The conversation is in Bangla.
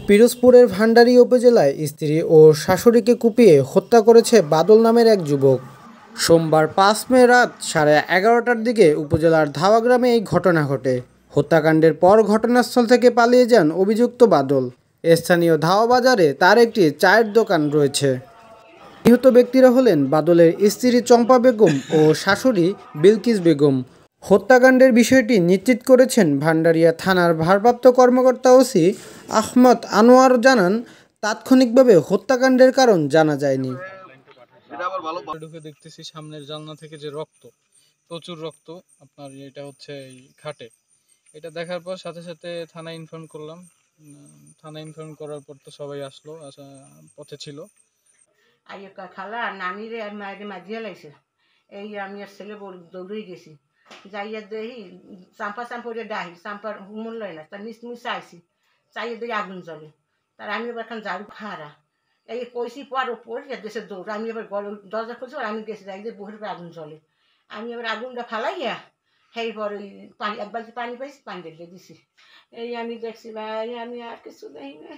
পিরোজপুরের ভান্ডারী উপজেলায় স্ত্রী ও শাশুড়িকে কুপিয়ে হত্যা করেছে বাদল নামের এক যুবক। সোমবার ৫ মে রাত 11:30টার দিকে উপজেলার ধাওয়া গ্রামে এই ঘটনা ঘটে। হত্যাকাণ্ডের পর ঘটনাস্থল থেকে পালিয়ে যান অভিযুক্ত বাদল। স্থানীয় ধাওয়া বাজারে তার একটি চায়ের দোকান রয়েছে। নিহত ব্যক্তিরা হলেন বাদলের স্ত্রী চম্পা বেগম ও শাশুড়ি বিলকিস বেগম। হত্যাকাণ্ডের বিষয়টি নিশ্চিত করেছেন ভান্ডারিয়া থানার ভারপ্রাপ্ত কর্মকর্তা ওসি আহমদ আনোয়ার। জানান, তাৎক্ষণিকভাবে হত্যাকাণ্ডের কারণ জানা যায়নি। ঢুকে দেখতেছি সামনের জানলা থেকে যে রক্ত, প্রচুর রক্ত। আপনার এটা হচ্ছে এই খাটে। এটা দেখার পর সাথে সাথে থানায় ইনফর্ম করলাম। থানায় ইনফর্ম করার পর তো সবাই আসলো, পথে ছিল। আইয়া খালা নানিরে আর মায়ের মাঝিয়া লাগছে। এই আমি আর ছেলে দৌড়ে গেছি, যাইয়া দেখি চাম্পা চাম্পরে ডাহি, চাম্পার মূল্য না, তার নিচ চাইছি, চাইয়ে দেখি আগুন জ্বলে। তার আমি এবার এখন ঝাড়ু খাড়া এই কইছি পর পরে দেশে দৌড়। আমি এবার দরজা খুলছি, আমি গেছি যাই যে বহের আগুন জ্বলে। আমি এবার আগুনটা ফালাইয়া সেই পর ওই পানি এক বালতি পানি পাইছি, পানি ঢেলে দিছি। এই আমি দেখছি ভাই, আমি আর কিছু দেখি না।